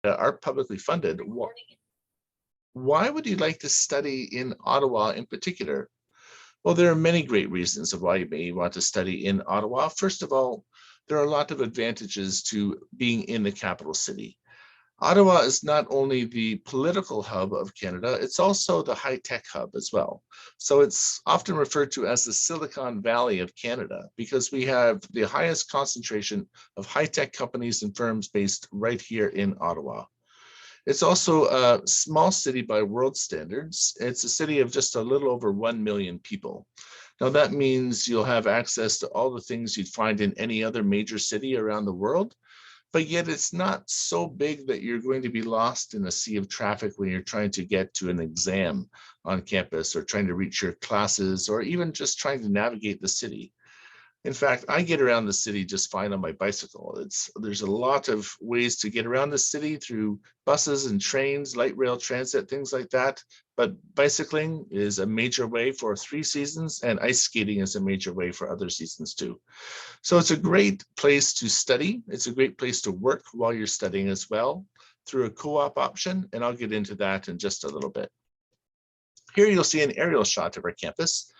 are publicly funded. Why would you like to study in Ottawa in particular? Well, there are many great reasons of why you may want to study in Ottawa. First of all, there are a lot of advantages to being in the capital city. Ottawa is not only the political hub of Canada, it's also the high-tech hub as well. So it's often referred to as the Silicon Valley of Canada because we have the highest concentration of high-tech companies and firms based right here in Ottawa. It's also a small city by world standards. It's a city of just a little over 1 million people. Now that means you'll have access to all the things you'd find in any other major city around the world, but yet it's not so big that you're going to be lost in a sea of traffic when you're trying to get to an exam on campus or trying to reach your classes or even just trying to navigate the city. In fact, I get around the city just fine on my bicycle. There's a lot of ways to get around the city through buses and trains, light rail transit, things like that. But bicycling is a major way for 3 seasons, and ice skating is a major way for other seasons too. So it's a great place to study. It's a great place to work while you're studying as well through a co-op option, and I'll get into that in just a little bit. Here you'll see an aerial shot of our campus.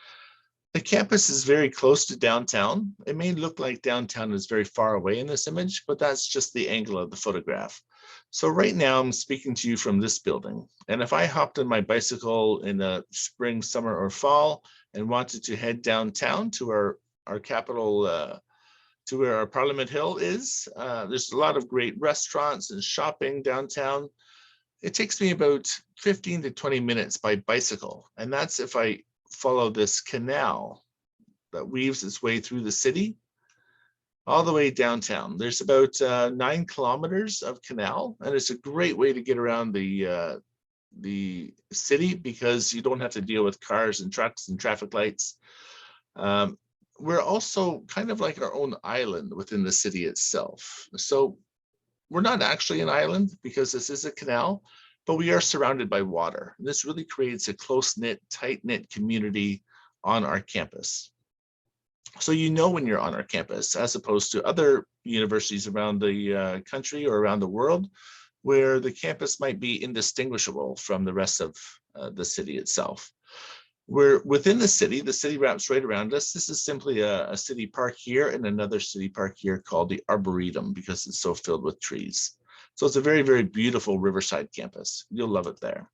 The campus is very close to downtown. It may look like downtown is very far away in this image, but that's just the angle of the photograph. So right now I'm speaking to you from this building. And if I hopped on my bicycle in the spring, summer, or fall and wanted to head downtown to our capital, to where our Parliament Hill is, there's a lot of great restaurants and shopping downtown. It takes me about 15 to 20 minutes by bicycle. And that's if I follow this canal that weaves its way through the city all the way downtown. There's about 9 kilometers of canal, and it's a great way to get around the city because you don't have to deal with cars and trucks and traffic lights. We're also kind of like our own island within the city itself. So we're not actually an island because this is a canal, but we are surrounded by water. This really creates a close-knit, tight-knit community on our campus. So you know when you're on our campus, as opposed to other universities around the country or around the world, where the campus might be indistinguishable from the rest of the city itself. We're within the city wraps right around us. This is simply a city park here and another city park here called the Arboretum because it's so filled with trees. So it's a very, very beautiful Riverside campus. You'll love it there.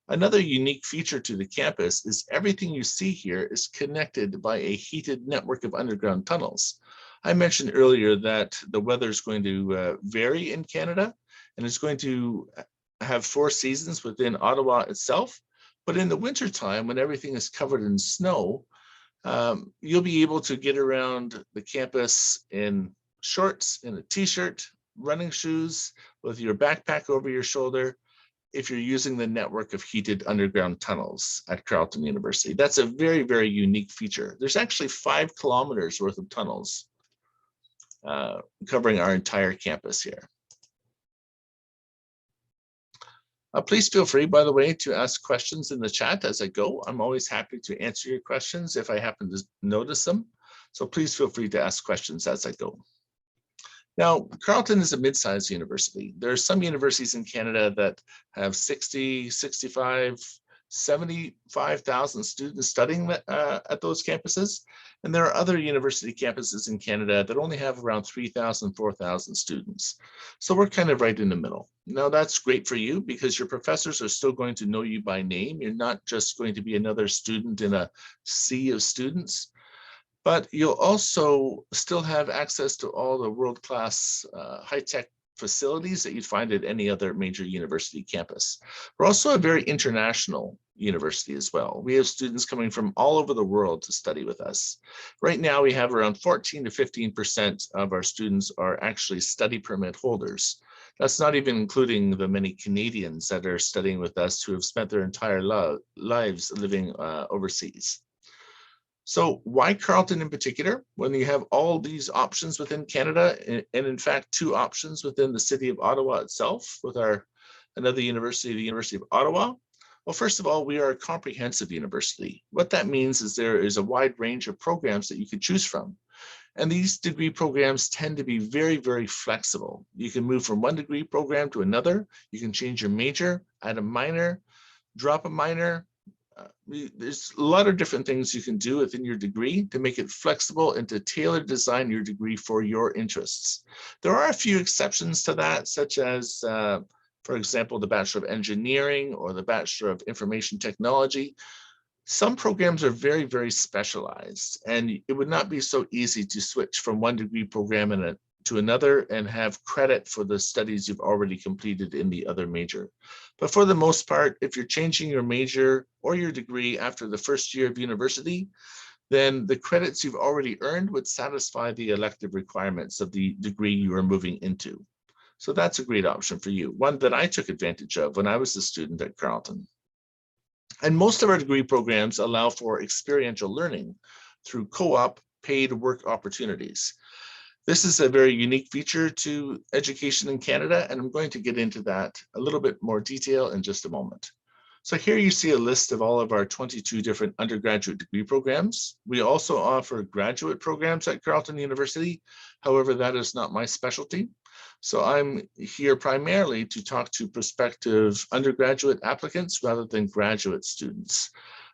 Another unique feature to the campus is everything you see here is connected by a heated network of underground tunnels. I mentioned earlier that the weather is going to vary in Canada, and it's going to have 4 seasons within Ottawa itself. But in the wintertime, when everything is covered in snow, you'll be able to get around the campus in shorts, in a t-shirt, running shoes, with your backpack over your shoulder, if you're using the network of heated underground tunnels at Carleton University. That's a very, very unique feature. There's actually 5 kilometers worth of tunnels covering our entire campus here. Please feel free, by the way, to ask questions in the chat as I go. I'm always happy to answer your questions if I happen to notice them. So please feel free to ask questions as I go. Now, Carleton is a mid-sized university. There are some universities in Canada that have 60, 65, 75,000 students studying at those campuses. And there are other university campuses in Canada that only have around 3,000, 4,000 students. So we're kind of right in the middle. Now that's great for you because your professors are still going to know you by name. You're not just going to be another student in a sea of students, but you'll also still have access to all the world-class high-tech facilities that you'd find at any other major university campus. We're also a very international university as well. We have students coming from all over the world to study with us. Right now, we have around 14 to 15% of our students are actually study permit holders. That's not even including the many Canadians that are studying with us who have spent their entire lives living overseas. So why Carleton in particular, when you have all these options within Canada, and in fact, 2 options within the city of Ottawa itself with another university, the University of Ottawa? Well, first of all, we are a comprehensive university. What that means is there is a wide range of programs that you could choose from. And these degree programs tend to be very, very flexible. You can move from one degree program to another. You can change your major, add a minor, drop a minor. There's a lot of different things you can do within your degree to make it flexible and to tailor design your degree for your interests. There are a few exceptions to that, such as, for example, the Bachelor of Engineering or the Bachelor of Information Technology. Some programs are very, very specialized, and it would not be so easy to switch from one degree program to another and have credit for the studies you've already completed in the other major. But for the most part, if you're changing your major or your degree after the first year of university, then the credits you've already earned would satisfy the elective requirements of the degree you are moving into. So that's a great option for you, one that I took advantage of when I was a student at Carleton. And most of our degree programs allow for experiential learning through co-op paid work opportunities. This is a very unique feature to education in Canada, and I'm going to get into that a little bit more detail in just a moment. So here you see a list of all of our 22 different undergraduate degree programs. We also offer graduate programs at Carleton University. However, that is not my specialty. So I'm here primarily to talk to prospective undergraduate applicants rather than graduate students.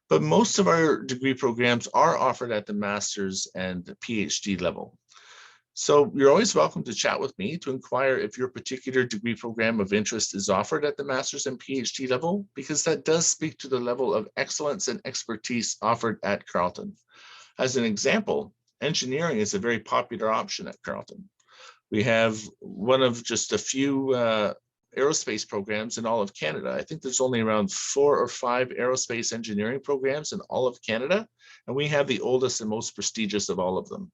But most of our degree programs are offered at the master's and the PhD level. So you're always welcome to chat with me to inquire if your particular degree program of interest is offered at the master's and PhD level, because that does speak to the level of excellence and expertise offered at Carleton. As an example, engineering is a very popular option at Carleton. We have one of just a few aerospace programs in all of Canada. I think there's only around 4 or 5 aerospace engineering programs in all of Canada, and we have the oldest and most prestigious of all of them.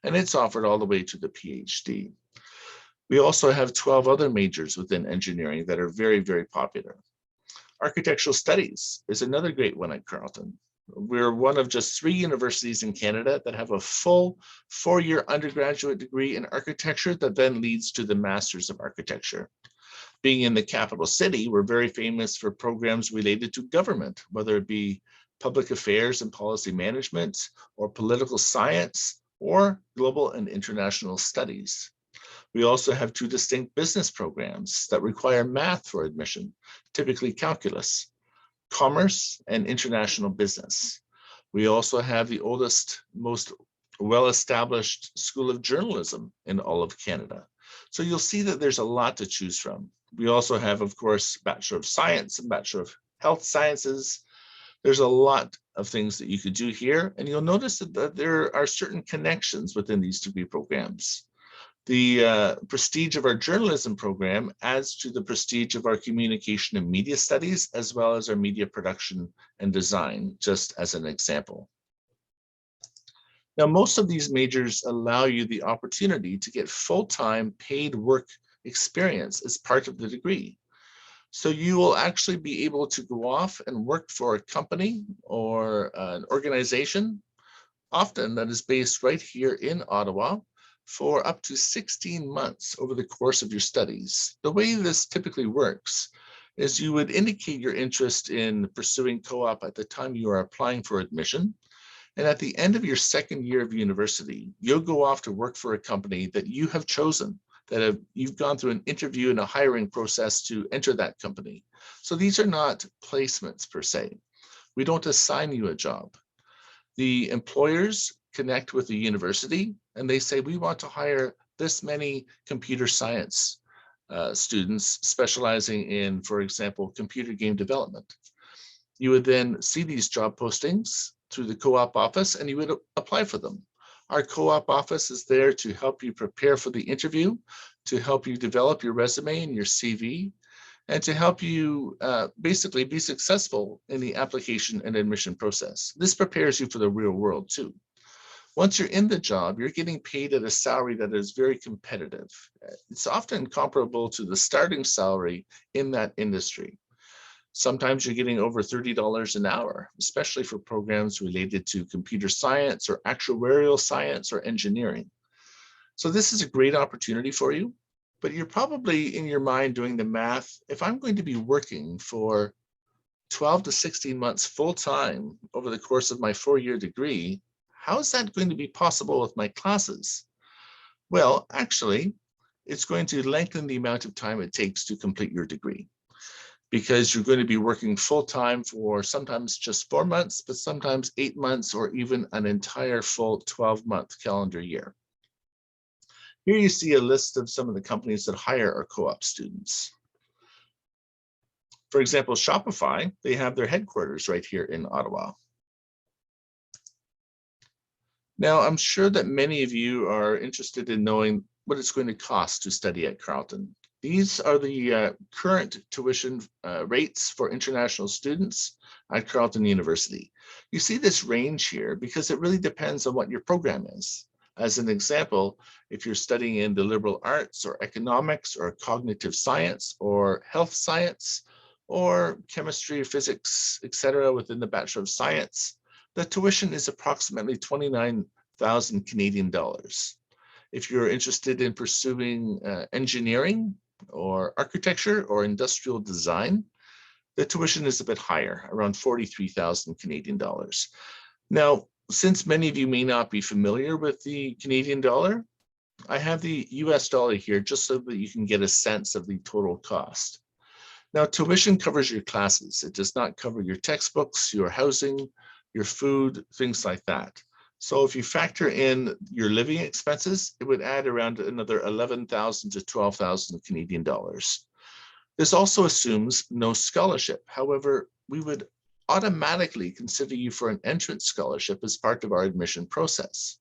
And it's offered all the way to the PhD. We also have 12 other majors within engineering that are very, very popular. Architectural studies is another great one at Carleton. We're one of just 3 universities in Canada that have a full 4-year undergraduate degree in architecture that then leads to the Masters of Architecture. Being in the capital city, we're very famous for programs related to government, whether it be public affairs and policy management, or political science, or global and international studies. We also have 2 distinct business programs that require math for admission, typically calculus, commerce and international business. We also have the oldest, most well-established School of Journalism in all of Canada. So you'll see that there's a lot to choose from. We also have, of course, Bachelor of Science and Bachelor of Health Sciences. There's a lot of things that you could do here, and you'll notice that there are certain connections within these degree programs. The prestige of our journalism program adds to the prestige of our communication and media studies, as well as our media production and design, just as an example. Now, most of these majors allow you the opportunity to get full-time paid work experience as part of the degree. So you will actually be able to go off and work for a company or an organization, often that is based right here in Ottawa, for up to 16 months over the course of your studies. The way this typically works is you would indicate your interest in pursuing co-op at the time you are applying for admission. And at the end of your 2nd year of university, you'll go off to work for a company that you have chosen, that you've gone through an interview and a hiring process to enter that company. So these are not placements per se. We don't assign you a job. The employers connect with the university and they say, we want to hire this many computer science students specializing in, for example, computer game development. You would then see these job postings through the co-op office and you would apply for them. Our co-op office is there to help you prepare for the interview, to help you develop your resume and your CV, and to help you basically be successful in the application and admission process. This prepares you for the real world too. Once you're in the job, you're getting paid at a salary that is very competitive. It's often comparable to the starting salary in that industry. Sometimes you're getting over $30 an hour, especially for programs related to computer science or actuarial science or engineering. So this is a great opportunity for you, but you're probably in your mind doing the math. If I'm going to be working for 12 to 16 months full-time over the course of my 4-year degree, how is that going to be possible with my classes? Well, actually, it's going to lengthen the amount of time it takes to complete your degree, because you're going to be working full-time for sometimes just 4 months, but sometimes 8 months, or even an entire full 12-month calendar year. Here you see a list of some of the companies that hire our co-op students. For example, Shopify, they have their headquarters right here in Ottawa. Now, I'm sure that many of you are interested in knowing what it's going to cost to study at Carleton. These are the current tuition rates for international students at Carleton University. You see this range here because it really depends on what your program is. As an example, if you're studying in the liberal arts or economics or cognitive science or health science or chemistry, physics, etc. within the Bachelor of Science, the tuition is approximately 29,000 Canadian dollars. If you're interested in pursuing engineering or architecture or industrial design, the tuition is a bit higher, around 43,000 Canadian dollars. Now, since many of you may not be familiar with the Canadian dollar, I have the US dollar here just so that you can get a sense of the total cost. Now, tuition covers your classes. It does not cover your textbooks, your housing, your food, things like that. So if you factor in your living expenses, it would add around another 11,000 to 12,000 Canadian dollars. This also assumes no scholarship. However, we would automatically consider you for an entrance scholarship as part of our admission process.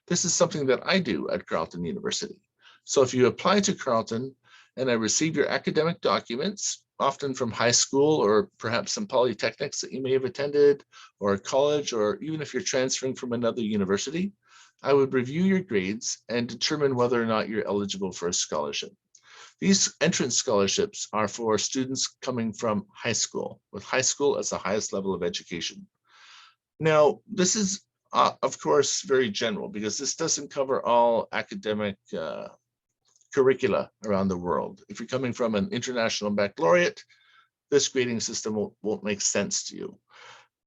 This is something that I do at Carleton University. So if you apply to Carleton and I receive your academic documents, often from high school or perhaps some polytechnics that you may have attended, or a college, or even if you're transferring from another university, I would review your grades and determine whether or not you're eligible for a scholarship. These entrance scholarships are for students coming from high school, with high school as the highest level of education. Now, this is, of course, very general because this doesn't cover all academic curricula around the world. If you're coming from an international baccalaureate, this grading system won't make sense to you.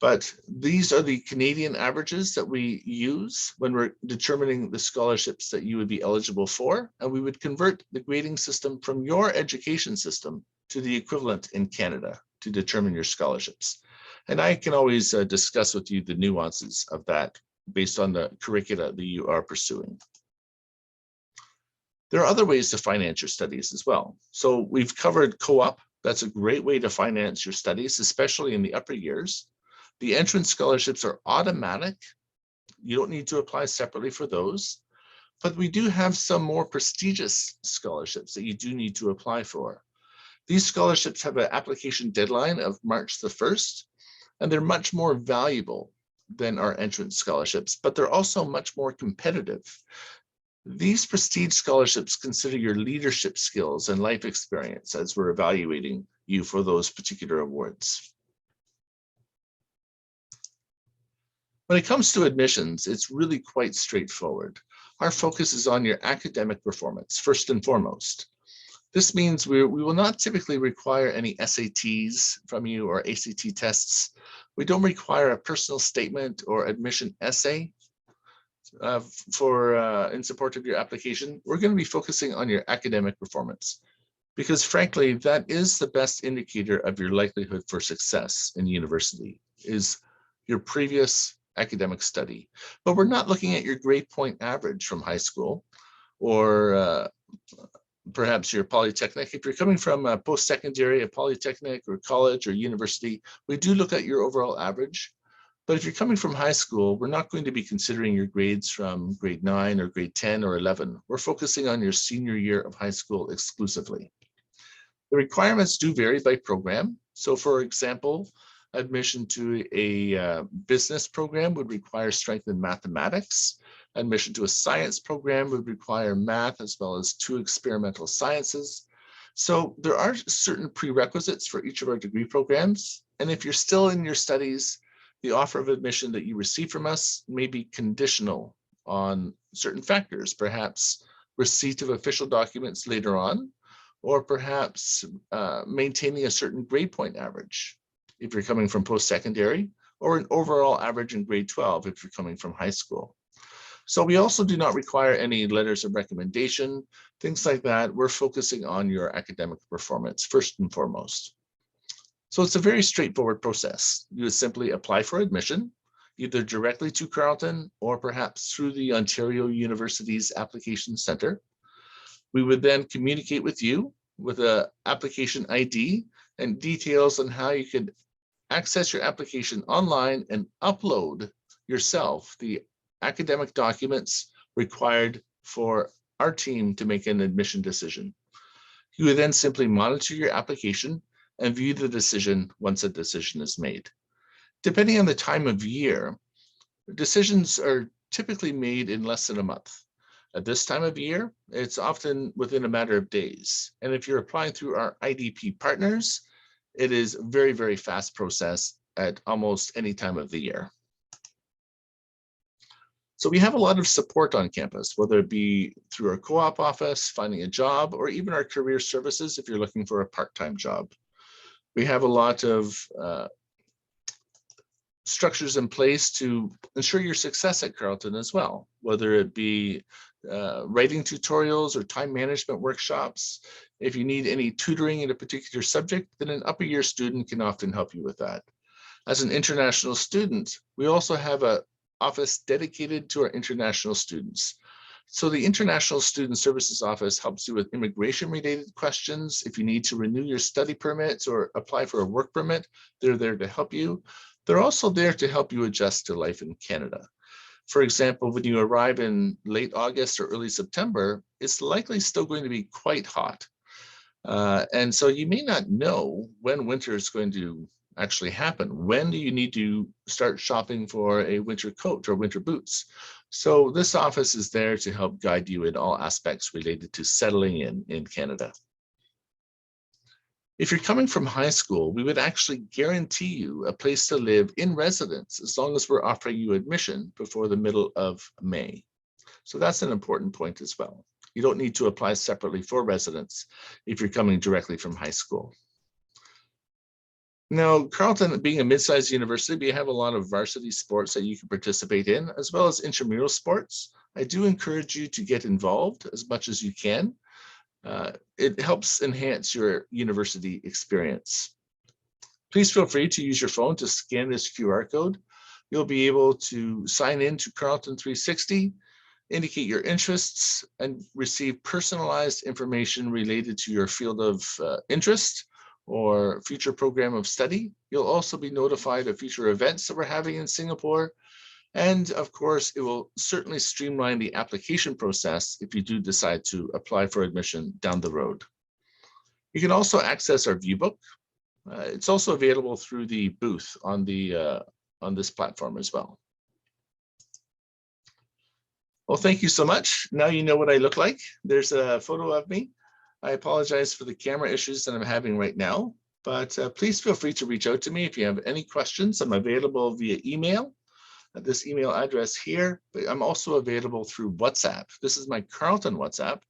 But these are the Canadian averages that we use when we're determining the scholarships that you would be eligible for. And we would convert the grading system from your education system to the equivalent in Canada to determine your scholarships. And I can always discuss with you the nuances of that based on the curricula that you are pursuing. There are other ways to finance your studies as well. So we've covered co-op. That's a great way to finance your studies, especially in the upper years. The entrance scholarships are automatic. You don't need to apply separately for those. But we do have some more prestigious scholarships that you do need to apply for. These scholarships have an application deadline of March the 1st, and they're much more valuable than our entrance scholarships, but they're also much more competitive. These prestige scholarships consider your leadership skills and life experience as we're evaluating you for those particular awards. When it comes to admissions, it's really quite straightforward. Our focus is on your academic performance, first and foremost. This means we will not typically require any SATs from you or ACT tests. We don't require a personal statement or admission essay in support of your application. We're going to be focusing on your academic performance because frankly, that is the best indicator of your likelihood for success in university is your previous academic study. But we're not looking at your grade point average from high school or perhaps your polytechnic. If you're coming from a post-secondary, a polytechnic or college or university, we do look at your overall average. But if you're coming from high school, we're not going to be considering your grades from grade 9 or grade 10 or 11. We're focusing on your senior year of high school exclusively. The requirements do vary by program. So for example, admission to a business program would require strength in mathematics. Admission to a science program would require math as well as 2 experimental sciences. So there are certain prerequisites for each of our degree programs. And if you're still in your studies, the offer of admission that you receive from us may be conditional on certain factors, perhaps receipt of official documents later on, or perhaps maintaining a certain grade point average. If you're coming from post-secondary, or an overall average in grade 12 if you're coming from high school. So we also do not require any letters of recommendation, things like that. We're focusing on your academic performance first and foremost. So it's a very straightforward process. You would simply apply for admission, either directly to Carleton or perhaps through the Ontario University's Application Centre. We would then communicate with you with an application ID and details on how you could access your application online and upload yourself the academic documents required for our team to make an admission decision. You would then simply monitor your application and view the decision once a decision is made. Depending on the time of year, decisions are typically made in less than a month. At this time of year, it's often within a matter of days. And if you're applying through our IDP partners, it is a very, very fast process at almost any time of the year. So we have a lot of support on campus, whether it be through our co-op office, finding a job, or even our career services if you're looking for a part-time job. We have a lot of structures in place to ensure your success at Carleton as well, whether it be writing tutorials or time management workshops. If you need any tutoring in a particular subject, then an upper year student can often help you with that. As an international student, we also have an office dedicated to our international students. So the International Student Services Office helps you with immigration-related questions. If you need to renew your study permits or apply for a work permit, they're there to help you. They're also there to help you adjust to life in Canada. For example, when you arrive in late August or early September, it's likely still going to be quite hot. And so you may not know when winter is going to actually happen. When do you need to start shopping for a winter coat or winter boots? So this office is there to help guide you in all aspects related to settling in Canada. If you're coming from high school, we would actually guarantee you a place to live in residence as long as we're offering you admission before the middle of May. So that's an important point as well. You don't need to apply separately for residence if you're coming directly from high school. Now, Carleton, being a mid-sized university, we have a lot of varsity sports that you can participate in, as well as intramural sports. I do encourage you to get involved as much as you can. It helps enhance your university experience. Please feel free to use your phone to scan this QR code. You'll be able to sign in to Carleton 360, indicate your interests, and receive personalized information related to your field of interest or future program of study. You'll also be notified of future events that we're having in Singapore. And of course, it will certainly streamline the application process if you do decide to apply for admission down the road. You can also access our viewbook. It's also available through the booth on this platform as well. Well, thank you so much. Now you know what I look like. There's a photo of me. I apologize for the camera issues that I'm having right now, but please feel free to reach out to me if you have any questions. I'm available via email at this email address here, but I'm also available through WhatsApp. This is my Carleton WhatsApp.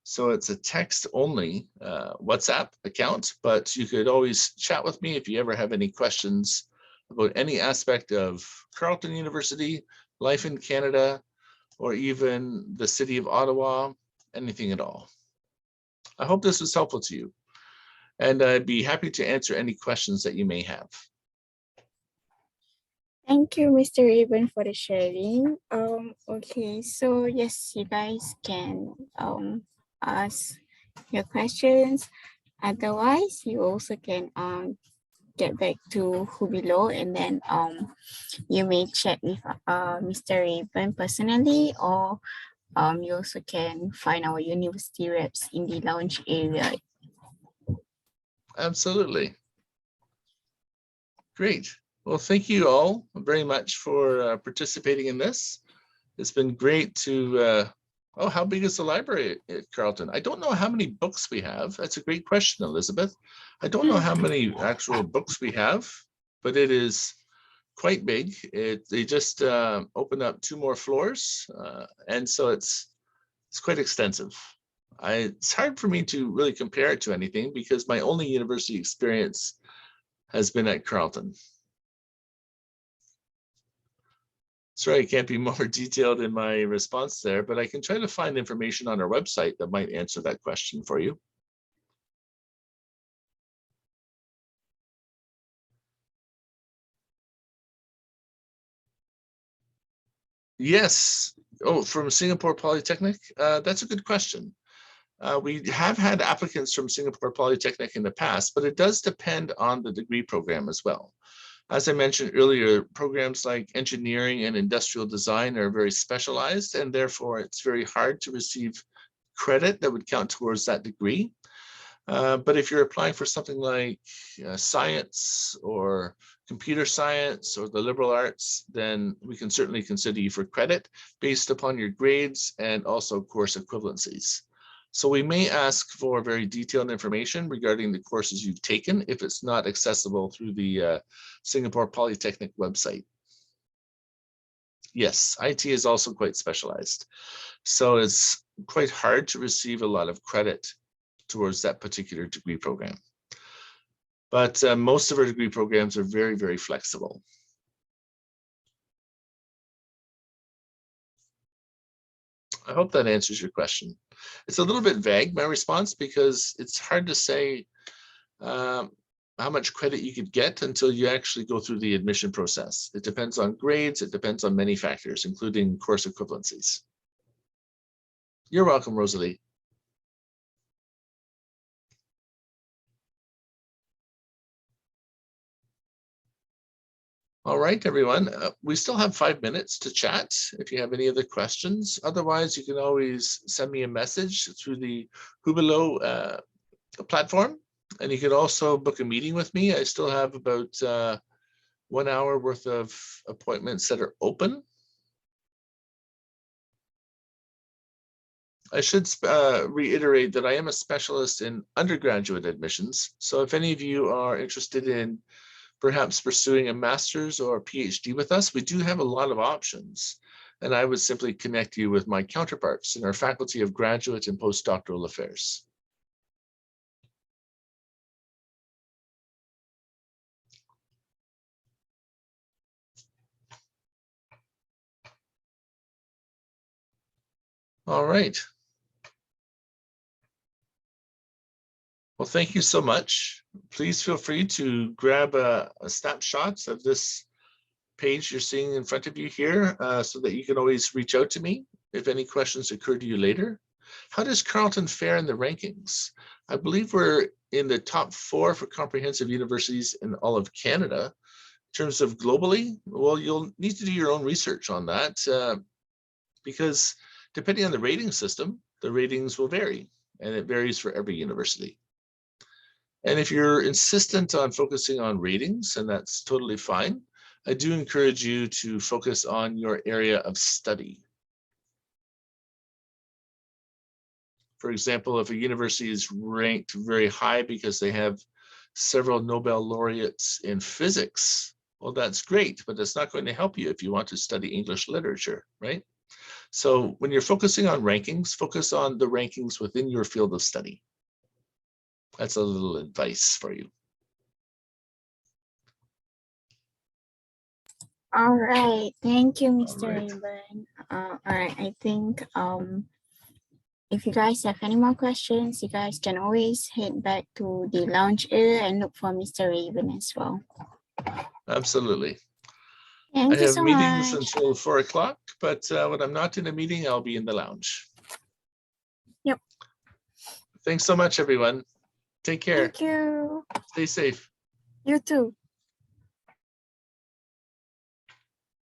So it's a text-only WhatsApp account, but you could always chat with me if you ever have any questions about any aspect of Carleton University, life in Canada, or even the city of Ottawa, anything at all. I hope this was helpful to you, and I'd be happy to answer any questions that you may have. Thank you, Mr. Raven, for the sharing. Okay, so yes, you guys can ask your questions. Otherwise, you also can get back to who below, and then you may chat with Mr. Raven personally, or you also can find our university reps in the lounge area. Absolutely. Great. Well, thank you all very much for participating in this. It's been great to, oh, how big is the library at Carleton? I don't know how many books we have. That's a great question, Elizabeth. I don't know how many actual books we have, but it is quite big. They just opened up 2 more floors, and so it's quite extensive. It's hard for me to really compare it to anything because my only university experience has been at Carleton. Sorry, I can't be more detailed in my response there, but I can try to find information on our website that might answer that question for you. Yes. Oh, from Singapore Polytechnic? That's a good question. We have had applicants from Singapore Polytechnic in the past, but it does depend on the degree program as well. As I mentioned earlier, programs like engineering and industrial design are very specialized, and therefore it's very hard to receive credit that would count towards that degree. But if you're applying for something like science or computer science or the liberal arts, then we can certainly consider you for credit based upon your grades and also course equivalencies. So we may ask for very detailed information regarding the courses you've taken if it's not accessible through the Singapore Polytechnic website. Yes, IT is also quite specialized. So it's quite hard to receive a lot of credit towards that particular degree program. But most of our degree programs are very, very flexible. I hope that answers your question. It's a little bit vague, my response, because it's hard to say how much credit you could get until you actually go through the admission process. It depends on grades, it depends on many factors, including course equivalencies. You're welcome, Rosalie. All right, everyone. We still have 5 minutes to chat if you have any other questions. Otherwise, you can always send me a message through the Hubilo platform. And you can also book a meeting with me. I still have about 1 hour worth of appointments that are open. I should reiterate that I am a specialist in undergraduate admissions. So if any of you are interested in perhaps pursuing a master's or a PhD with us, we do have a lot of options. And I would simply connect you with my counterparts in our Faculty of Graduate and Postdoctoral Affairs. All right. Well, thank you so much. Please feel free to grab a snapshot of this page you're seeing in front of you here so that you can always reach out to me if any questions occur to you later. How does Carleton fare in the rankings? I believe we're in the top 4 for comprehensive universities in all of Canada. In terms of globally, well, you'll need to do your own research on that because depending on the rating system, the ratings will vary, and it varies for every university. And if you're insistent on focusing on ratings, and that's totally fine, I do encourage you to focus on your area of study. For example, if a university is ranked very high because they have several Nobel laureates in physics, well, that's great, but that's not going to help you if you want to study English literature, right? So when you're focusing on rankings, focus on the rankings within your field of study. That's a little advice for you. All right, thank you, Mr. Raven. All right, I think if you guys have any more questions, you guys can always head back to the lounge area and look for Mr. Raven as well. Absolutely. Thank I you have so meetings much. until 4 o'clock, but when I'm not in a meeting, I'll be in the lounge. Yep. Thanks so much, everyone. Take care. Thank you. Stay safe. You too.